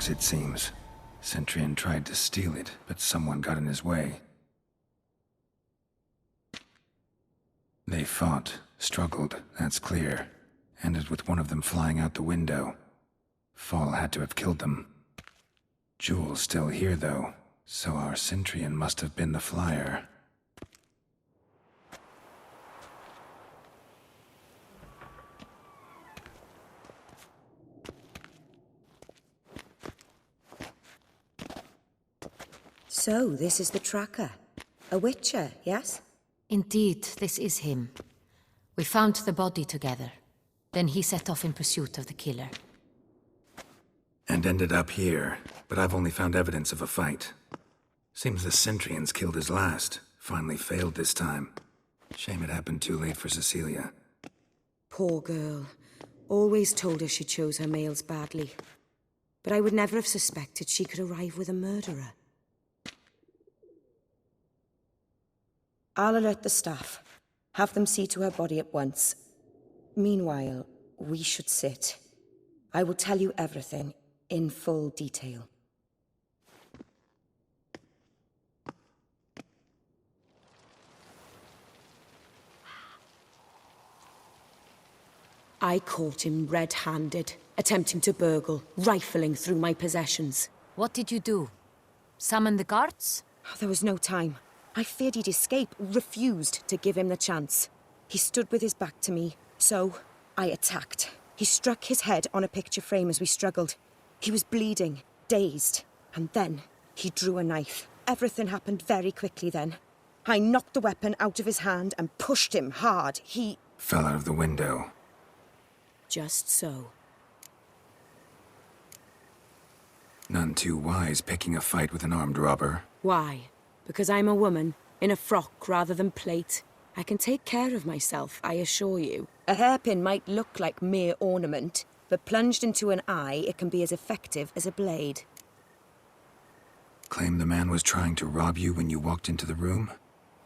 box, it seems. Centurion tried to steal it, but someone got in his way. They fought, struggled, that's clear. Ended with one of them flying out the window. Fall had to have killed them. Jewel's still here, though, so our Centurion must have been the flyer. So, this is the tracker. A witcher, yes? Indeed, this is him. We found the body together. Then he set off in pursuit of the killer. And ended up here, but I've only found evidence of a fight. Seems the Centurion's killed his last. Finally failed this time. Shame it happened too late for Cecilia. Poor girl. Always told her she chose her males badly. But I would never have suspected she could arrive with a murderer. I'll alert the staff. Have them see to her body at once. Meanwhile, we should sit. I will tell you everything, in full detail. I caught him red-handed, attempting to burgle, rifling through my possessions. What did you do? Summon the guards? There was no time. I feared he'd escape, refused to give him the chance. He stood with his back to me, so I attacked. He struck his head on a picture frame as we struggled. He was bleeding, dazed, and then he drew a knife. Everything happened very quickly then. I knocked the weapon out of his hand and pushed him hard. He fell out of the window. Just so. None too wise picking a fight with an armed robber. Why? Because I'm a woman, in a frock rather than plate. I can take care of myself, I assure you. A hairpin might look like mere ornament, but plunged into an eye, it can be as effective as a blade. Claim the man was trying to rob you when you walked into the room?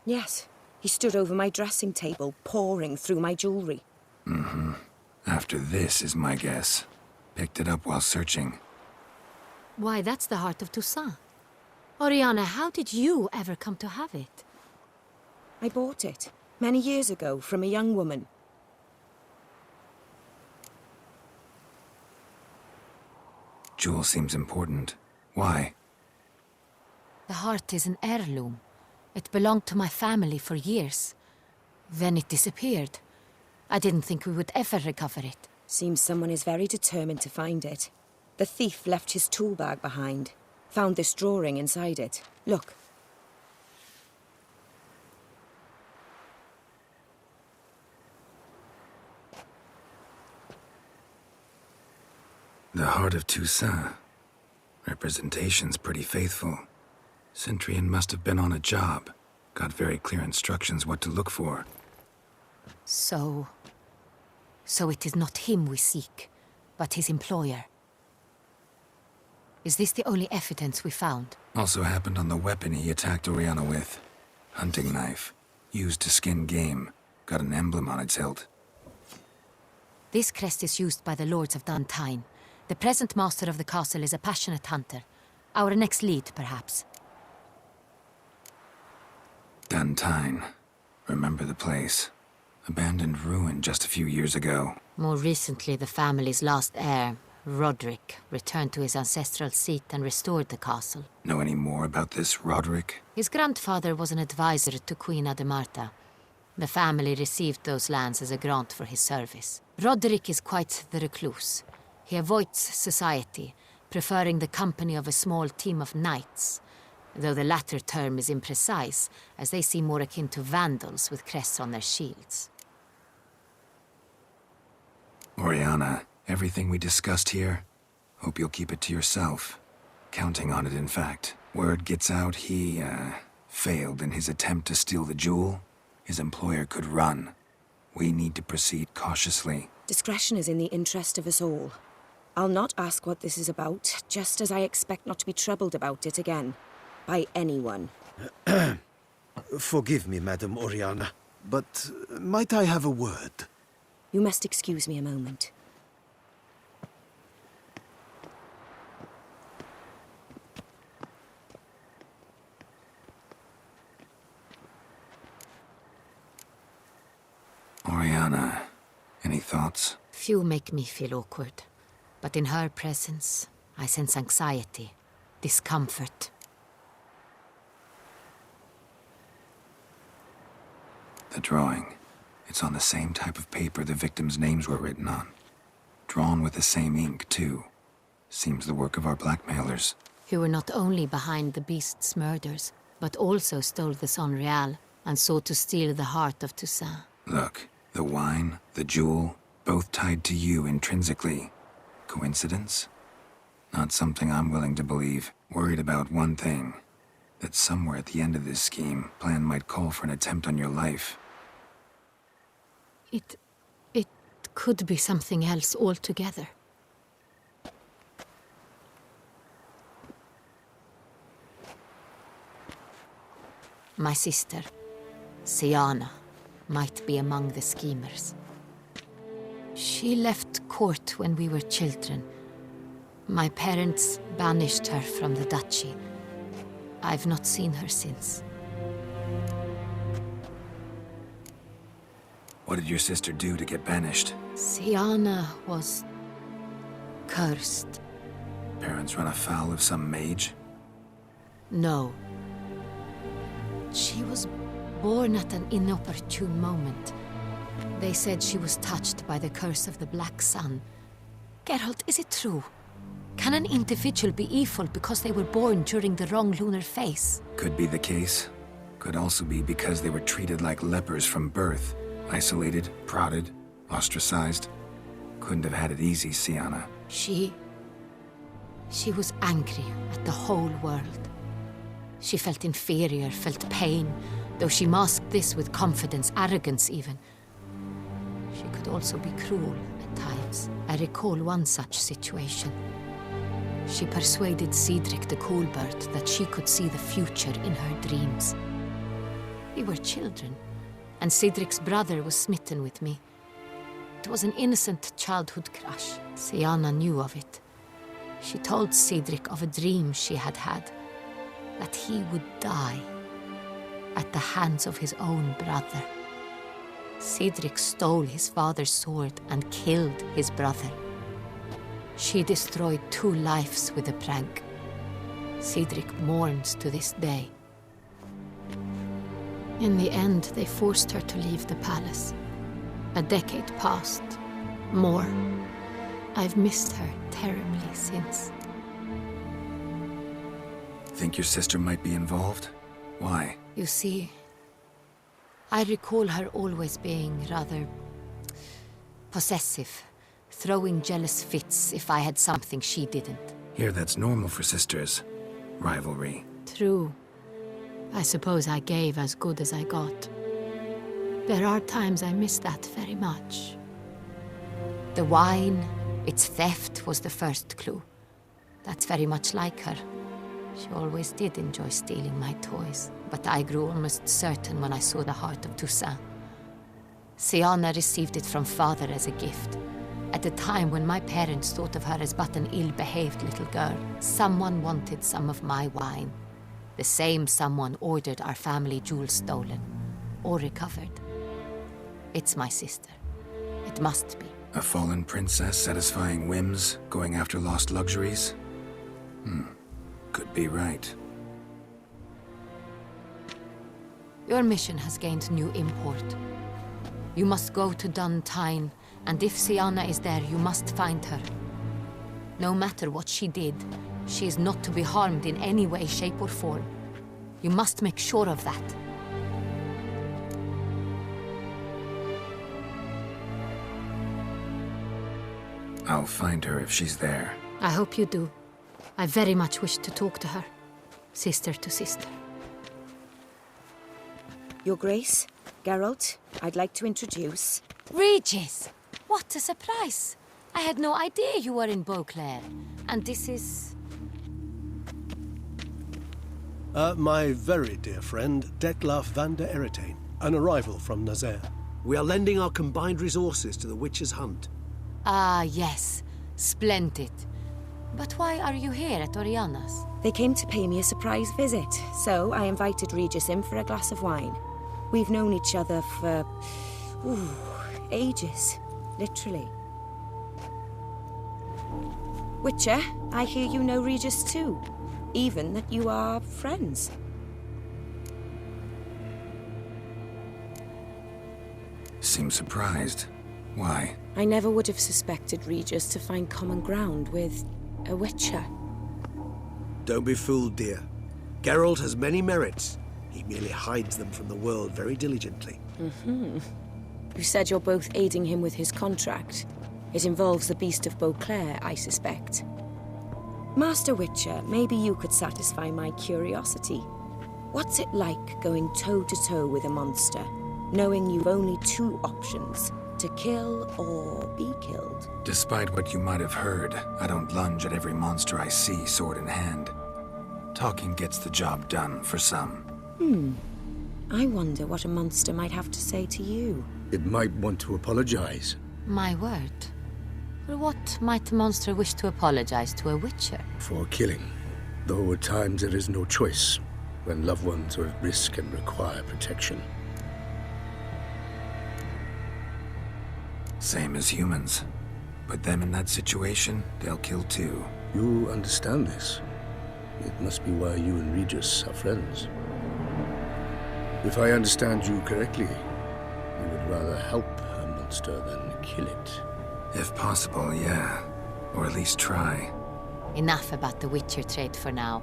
Yes. He stood over my dressing table, pouring through my jewelry. Mm-hmm. After this is my guess. Picked it up while searching. Why, that's the heart of Toussaint. Oriana, how did you ever come to have it? I bought it, many years ago, from a young woman. Jewel seems important. Why? The heart is an heirloom. It belonged to my family for years. Then it disappeared. I didn't think we would ever recover it. Seems someone is very determined to find it. The thief left his tool bag behind. Found this drawing inside it. Look. The heart of Toussaint. Representation's pretty faithful. Centurion must have been on a job. Got very clear instructions what to look for. So it is not him we seek, but his employer. Is this the only evidence we found? Also happened on the weapon he attacked Oriana with. Hunting knife. Used to skin game. Got an emblem on its hilt. This crest is used by the lords of Dantine. The present master of the castle is a passionate hunter. Our next lead, perhaps. Dantine. Remember the place. Abandoned ruin just a few years ago. More recently, the family's last heir, Roderick, returned to his ancestral seat and restored the castle. Know any more about this Roderick? His grandfather was an advisor to Queen Ademarta. The family received those lands as a grant for his service. Roderick is quite the recluse. He avoids society, preferring the company of a small team of knights, though the latter term is imprecise, as they seem more akin to vandals with crests on their shields. Oriana, everything we discussed here, hope you'll keep it to yourself. Counting on it, in fact. Word gets out he, failed in his attempt to steal the jewel. His employer could run. We need to proceed cautiously. Discretion is in the interest of us all. I'll not ask what this is about, just as I expect not to be troubled about it again. By anyone. Forgive me, Madam Oriana, but might I have a word? You must excuse me a moment. Sienna, any thoughts? Few make me feel awkward, but in her presence, I sense anxiety, discomfort. The drawing. It's on the same type of paper the victims' names were written on. Drawn with the same ink, too. Seems the work of our blackmailers. Who were not only behind the beast's murders, but also stole the Son Real and sought to steal the heart of Toussaint. Look, the wine, the jewel, both tied to you intrinsically. Coincidence? Not something I'm willing to believe. Worried about one thing. That somewhere at the end of this scheme, plan might call for an attempt on your life. It could be something else altogether. My sister, Sienna, might be among the schemers. She left court when we were children. My parents banished her from the duchy. I've not seen her since. What did your sister do to get banished? Sienna was cursed. Parents run afoul of some mage? No. She was born at an inopportune moment. They said she was touched by the curse of the Black Sun. Geralt, is it true? Can an individual be evil because they were born during the wrong lunar phase? Could be the case. Could also be because they were treated like lepers from birth. Isolated, prodded, ostracized. Couldn't have had it easy, Sienna. She was angry at the whole world. She felt inferior, felt pain, though she masked this with confidence, arrogance even. She could also be cruel at times. I recall one such situation. She persuaded Cedric the Coolbird that she could see the future in her dreams. We were children, and Cedric's brother was smitten with me. It was an innocent childhood crush. Sienna knew of it. She told Cedric of a dream she had had, that he would die at the hands of his own brother. Cedric stole his father's sword and killed his brother. She destroyed 2 lives with a prank. Cedric mourns to this day. In the end, they forced her to leave the palace. A decade passed. More. I've missed her terribly since. Think your sister might be involved? Why? You see, I recall her always being rather possessive, throwing jealous fits if I had something she didn't. Here, that's normal for sisters. Rivalry. True. I suppose I gave as good as I got. There are times I miss that very much. The wine, its theft, was the first clue. That's very much like her. She always did enjoy stealing my toys, but I grew almost certain when I saw the heart of Toussaint. Sienna received it from father as a gift. At a time when my parents thought of her as but an ill-behaved little girl, someone wanted some of my wine. The same someone ordered our family jewels stolen, or recovered. It's my sister. It must be. A fallen princess satisfying whims, going after lost luxuries? Could be right. Your mission has gained new import. You must go to Dun Tyne, and if Sienna is there, you must find her. No matter what she did, she is not to be harmed in any way, shape, or form. You must make sure of that. I'll find her if she's there. I hope you do. I very much wish to talk to her. Sister to sister. Your Grace, Geralt, I'd like to introduce... Regis! What a surprise! I had no idea you were in Beauclair. And this is... My very dear friend, Detlaf van der Eretain, an arrival from Nazaire. We are lending our combined resources to the Witch's Hunt. Ah, yes. Splendid. But why are you here at Oriana's? They came to pay me a surprise visit, so I invited Regis in for a glass of wine. We've known each other for... ages, literally. Witcher, I hear you know Regis too. Even that you are friends. Seem surprised. Why? I never would have suspected Regis to find common ground with a Witcher. Don't be fooled, dear. Geralt has many merits. He merely hides them from the world very diligently. You said you're both aiding him with his contract. It involves the Beast of Beauclair, I suspect. Master Witcher, maybe you could satisfy my curiosity. What's it like going toe-to-toe with a monster, knowing you've only two options, to kill or be killed? Despite what you might have heard, I don't lunge at every monster I see sword in hand. Talking gets the job done for some. I wonder what a monster might have to say to you. It might want to apologize. My word. For what might a monster wish to apologize to a witcher? For killing. Though at times there is no choice, when loved ones are at risk and require protection. Same as humans. Put them in that situation, they'll kill too. You understand this. It must be why you and Regis are friends. If I understand you correctly, you would rather help a monster than kill it. If possible, yeah. Or at least try. Enough about the witcher trade for now.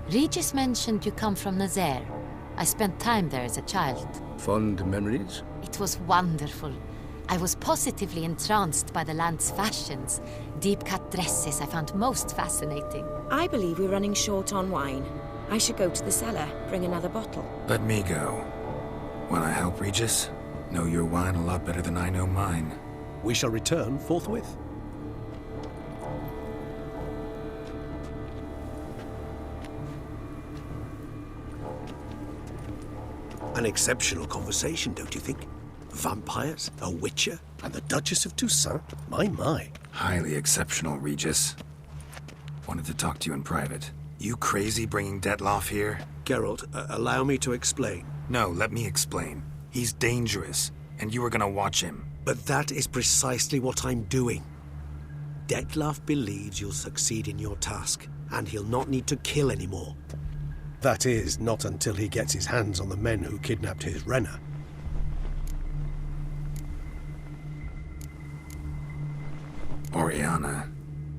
Regis mentioned you come from Nazaire. I spent time there as a child. Fond memories? It was wonderful. I was positively entranced by the land's fashions. Deep-cut dresses I found most fascinating. I believe we're running short on wine. I should go to the cellar, bring another bottle. Let me go. Wanna help, Regis? Know your wine a lot better than I know mine. We shall return forthwith. An exceptional conversation, don't you think? Vampires, a witcher, And the Duchess of Toussaint? My. Highly exceptional, Regis. Wanted to talk to you in private. You crazy bringing Detloff here? Geralt, allow me to explain. No, let me explain. He's dangerous, and you were gonna watch him. But that is precisely what I'm doing. Detloff believes you'll succeed in your task, and he'll not need to kill anymore. That is, not until he gets his hands on the men who kidnapped his Renna. Oriana,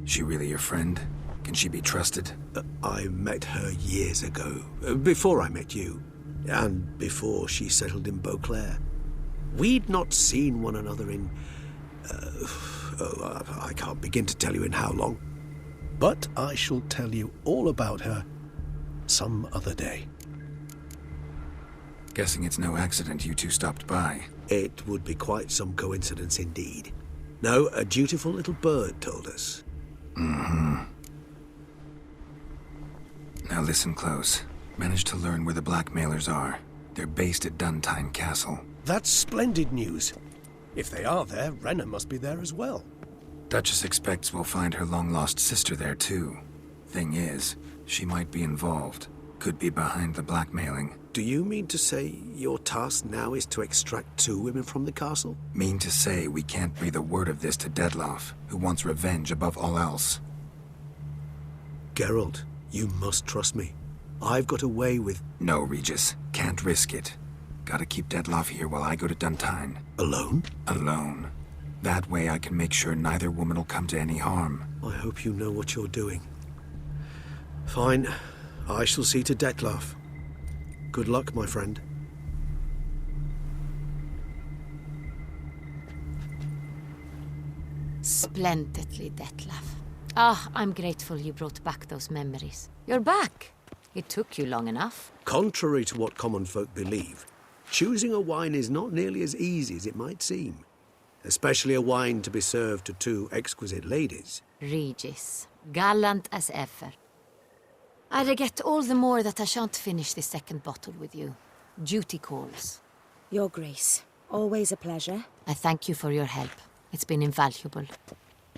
she really your friend? Can she be trusted? I met her years ago, before I met you, and before she settled in Beauclair. We'd not seen one another in... I can't begin to tell you in how long. But I shall tell you all about her some other day. Guessing it's no accident you two stopped by. It would be quite some coincidence indeed. No, a dutiful little bird told us. Now listen close. Managed to learn where the blackmailers are. They're based at Duntine Castle. That's splendid news. If they are there, Renna must be there as well. Duchess expects we'll find her long-lost sister there, too. Thing is, she might be involved. Could be behind the blackmailing. Do you mean to say your task now is to extract 2 women from the castle? Mean to say we can't breathe a word of this to Detloff, who wants revenge above all else. Geralt, you must trust me. I've got away with... No, Regis. Can't risk it. Gotta keep Detloff here while I go to Duntine. Alone? Alone. That way I can make sure neither woman will come to any harm. I hope you know what you're doing. Fine. I shall see to Detloff. Good luck, my friend. Splendidly, Detlaff. I'm grateful you brought back those memories. You're back. It took you long enough. Contrary to what common folk believe, choosing a wine is not nearly as easy as it might seem. Especially a wine to be served to 2 exquisite ladies. Regis, gallant as ever. I regret all the more that I shan't finish this second bottle with you. Duty calls. Your Grace, always a pleasure. I thank you for your help. It's been invaluable.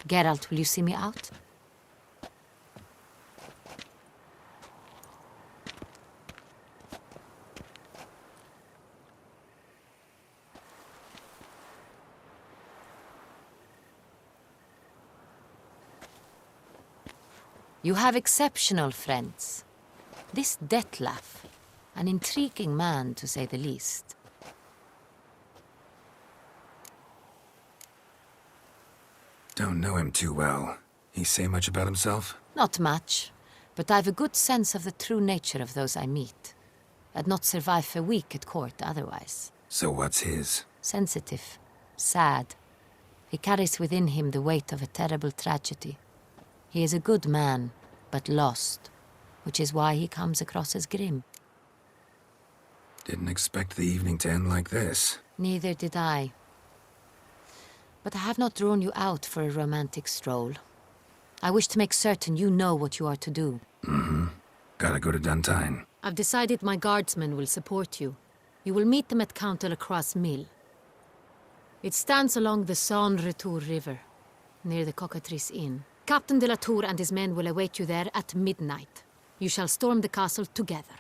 Geralt, will you see me out? You have exceptional friends. This Detlef, an intriguing man to say the least. Don't know him too well. He say much about himself? Not much, but I've a good sense of the true nature of those I meet. I'd not survive a week at court otherwise. So what's his? Sensitive, sad. He carries within him the weight of a terrible tragedy. He is a good man, but lost, which is why he comes across as grim. Didn't expect the evening to end like this. Neither did I. But I have not drawn you out for a romantic stroll. I wish to make certain you know what you are to do. Mm-hmm. Gotta go to Duntine. I've decided my guardsmen will support you. You will meet them at Count de la Croix's mill. It stands along the Saône-Retour River, near the Cockatrice Inn. Captain de la Tour and his men will await you there at midnight. You shall storm the castle together.